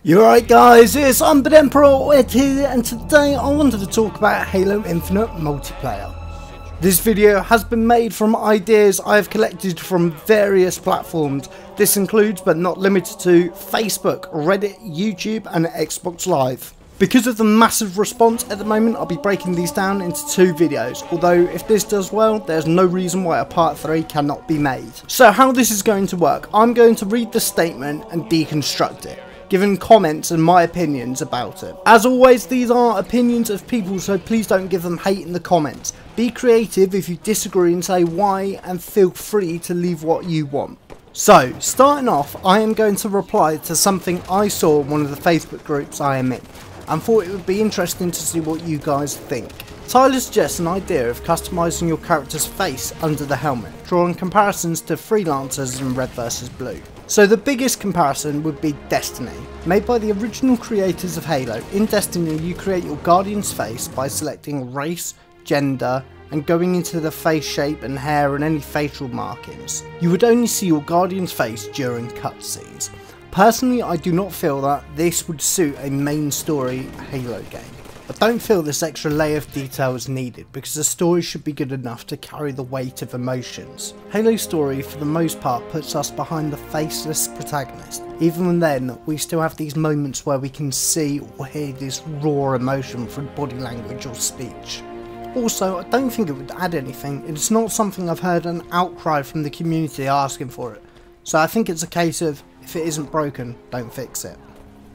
You're right guys, it's Undead Emperor Ed here, and today I wanted to talk about Halo Infinite multiplayer. This video has been made from ideas I have collected from various platforms. This includes but not limited to Facebook, Reddit, YouTube and Xbox Live. Because of the massive response at the moment, I'll be breaking these down into 2 videos, although if this does well, there's no reason why a part 3 cannot be made. So how this is going to work, I'm going to read the statement and deconstruct it, giving comments and my opinions about it. As always, these are opinions of people, so please don't give them hate in the comments. Be creative if you disagree and say why, and feel free to leave what you want. So, starting off, I am going to reply to something I saw in one of the Facebook groups I am in, and thought it would be interesting to see what you guys think. Tyler suggests an idea of customising your character's face under the helmet, drawing comparisons to freelancers in Red vs Blue. So the biggest comparison would be Destiny. Made by the original creators of Halo, in Destiny you create your Guardian's face by selecting race, gender, and going into the face shape and hair and any facial markings. You would only see your Guardian's face during cutscenes. Personally, I do not feel that this would suit a main story Halo game. I don't feel this extra layer of detail is needed because the story should be good enough to carry the weight of emotions. Halo's story for the most part puts us behind the faceless protagonist. Even then, we still have these moments where we can see or hear this raw emotion through body language or speech. Also, I don't think it would add anything. It's not something I've heard an outcry from the community asking for it. So I think it's a case of, if it isn't broken, don't fix it.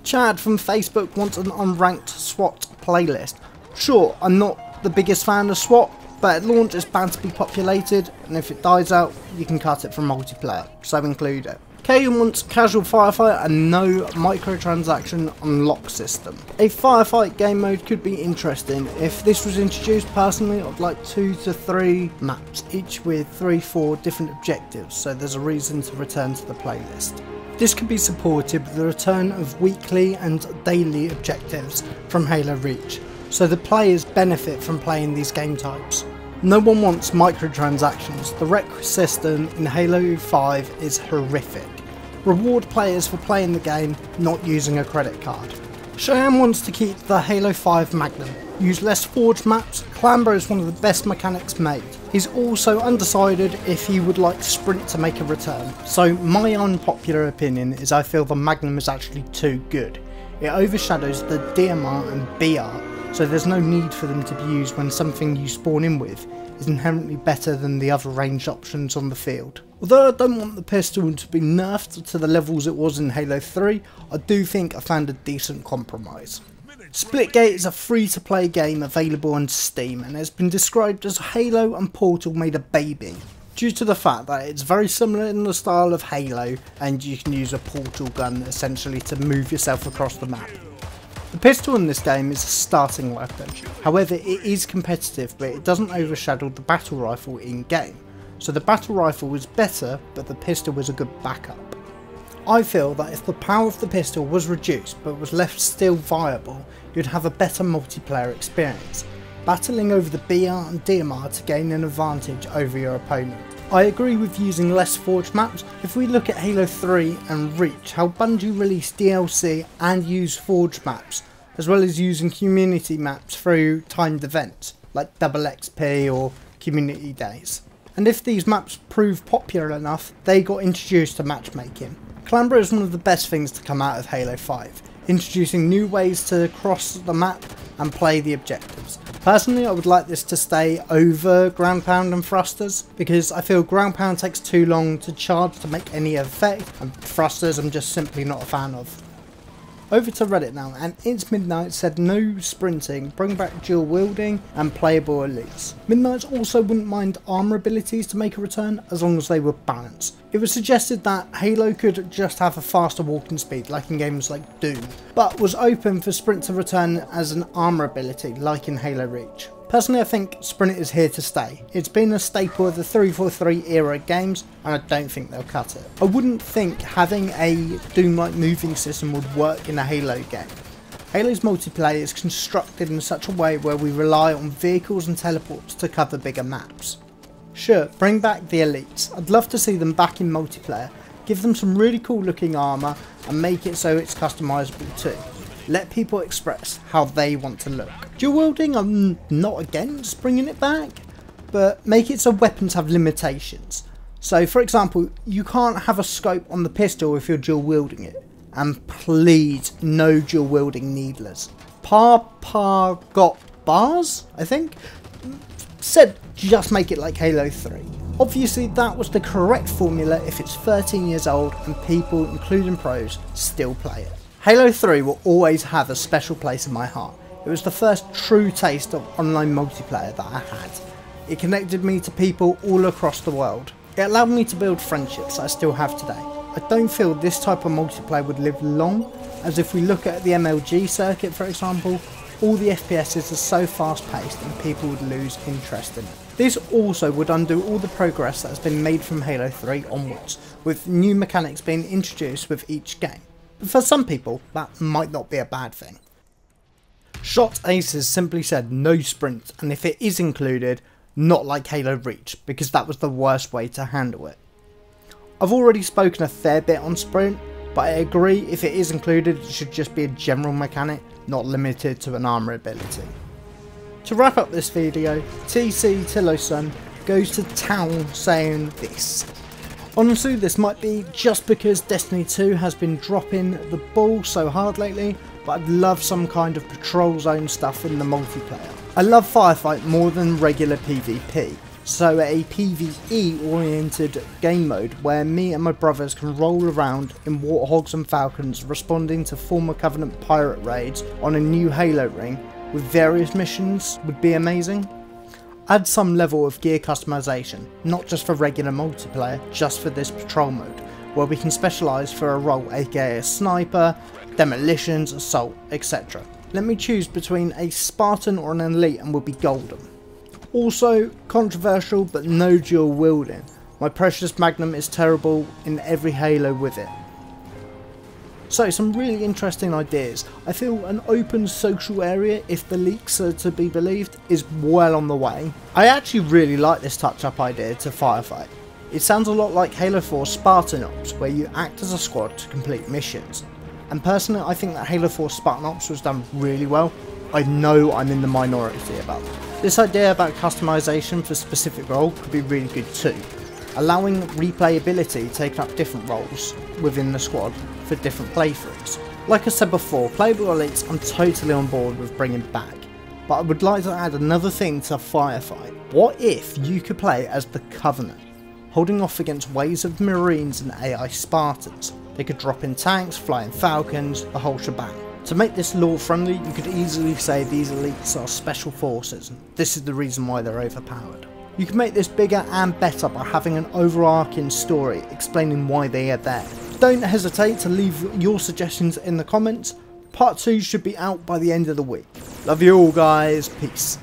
Chad from Facebook wants an unranked SWAT playlist. Sure, I'm not the biggest fan of SWAT, but at launch it's bound to be populated, and if it dies out, you can cut it from multiplayer, so include it. Kayan wants casual firefight and no microtransaction unlock system. A firefight game mode could be interesting. If this was introduced, personally I'd like 2 to 3 maps, each with 3-4 different objectives, so there's a reason to return to the playlist. This could be supported with the return of weekly and daily objectives from Halo Reach, so the players benefit from playing these game types. No one wants microtransactions. The rec system in Halo 5 is horrific. Reward players for playing the game, not using a credit card. Cheyenne wants to keep the Halo 5 Magnum. Use less forged maps. Clamber is one of the best mechanics made. He's also undecided if he would like Sprint to make a return. So my unpopular opinion is I feel the Magnum is actually too good. It overshadows the DMR and BR, so there's no need for them to be used when something you spawn in with is inherently better than the other ranged options on the field. Although I don't want the pistol to be nerfed to the levels it was in Halo 3, I do think I found a decent compromise. Splitgate is a free-to-play game available on Steam and has been described as Halo and Portal made a baby, due to the fact that it's very similar in the style of Halo and you can use a portal gun essentially to move yourself across the map. The pistol in this game is a starting weapon, however it is competitive but it doesn't overshadow the battle rifle in game, so the battle rifle is better but the pistol is a good backup. I feel that if the power of the pistol was reduced but was left still viable, you'd have a better multiplayer experience, battling over the BR and DMR to gain an advantage over your opponent. I agree with using less forged maps. If we look at Halo 3 and Reach, how Bungie released DLC and used forged maps, as well as using community maps through timed events, like Double XP or Community Days. And if these maps proved popular enough, they got introduced to matchmaking. Clamber is one of the best things to come out of Halo 5, introducing new ways to cross the map and play the objectives. Personally, I would like this to stay over ground pound and thrusters, because I feel ground pound takes too long to charge to make any effect, and thrusters I'm just simply not a fan of. Over to Reddit now, and It's Midnight said no sprinting, bring back dual wielding and playable elites. Midnight also wouldn't mind armor abilities to make a return as long as they were balanced. It was suggested that Halo could just have a faster walking speed like in games like Doom, but was open for sprint to return as an armor ability like in Halo Reach. Personally, I think sprint is here to stay. It's been a staple of the 343 era games and I don't think they'll cut it. I wouldn't think having a Doom-like moving system would work in a Halo game. Halo's multiplayer is constructed in such a way where we rely on vehicles and teleports to cover bigger maps. Sure, bring back the elites. I'd love to see them back in multiplayer, give them some really cool looking armour and make it so it's customizable too. Let people express how they want to look. Dual wielding, I'm not against bringing it back, but make it so weapons have limitations. So for example, you can't have a scope on the pistol if you're dual wielding it. And please, no dual wielding needlers. Papa got bars, I think, said just make it like Halo 3. Obviously that was the correct formula if it's 13 years old and people, including pros, still play it. Halo 3 will always have a special place in my heart. It was the first true taste of online multiplayer that I had. It connected me to people all across the world. It allowed me to build friendships I still have today. I don't feel this type of multiplayer would live long, as if we look at the MLG circuit for example, all the FPSs are so fast paced and people would lose interest in it. This also would undo all the progress that has been made from Halo 3 onwards, with new mechanics being introduced with each game. But for some people, that might not be a bad thing. Shot Aces simply said no sprint, and if it is included, not like Halo Reach, because that was the worst way to handle it. I've already spoken a fair bit on sprint, but I agree if it is included it should just be a general mechanic, not limited to an armor ability. To wrap up this video, TC Tilloson goes to town saying this. Honestly, this might be just because Destiny 2 has been dropping the ball so hard lately, but I'd love some kind of patrol zone stuff in the multiplayer. I love Firefight more than regular PvP, so a PvE oriented game mode where me and my brothers can roll around in Warthogs and Falcons responding to former Covenant pirate raids on a new Halo ring with various missions would be amazing. Add some level of gear customization, not just for regular multiplayer, just for this patrol mode, where we can specialise for a role, aka a sniper, demolitions, assault, etc. Let me choose between a Spartan or an elite and we'll be golden. Also, controversial but no dual wielding. My precious Magnum is terrible in every Halo with it. So some really interesting ideas. I feel an open social area, if the leaks are to be believed, is well on the way. I actually really like this touch-up idea to Firefight. It sounds a lot like Halo 4 Spartan Ops, where you act as a squad to complete missions. And personally I think that Halo 4 Spartan Ops was done really well. I know I'm in the minority about that. This idea about customization for specific role could be really good too, allowing replayability taking up different roles within the squad for different playthroughs. Like I said before, playable elites I'm totally on board with bringing back, but I would like to add another thing to Firefight. What if you could play as the Covenant, holding off against waves of Marines and AI Spartans? They could drop in tanks, flying Falcons, the whole shebang. To make this lore friendly, you could easily say these elites are special forces, and this is the reason why they're overpowered. You can make this bigger and better by having an overarching story explaining why they are there. Don't hesitate to leave your suggestions in the comments. Part 2 should be out by the end of the week. Love you all guys, peace.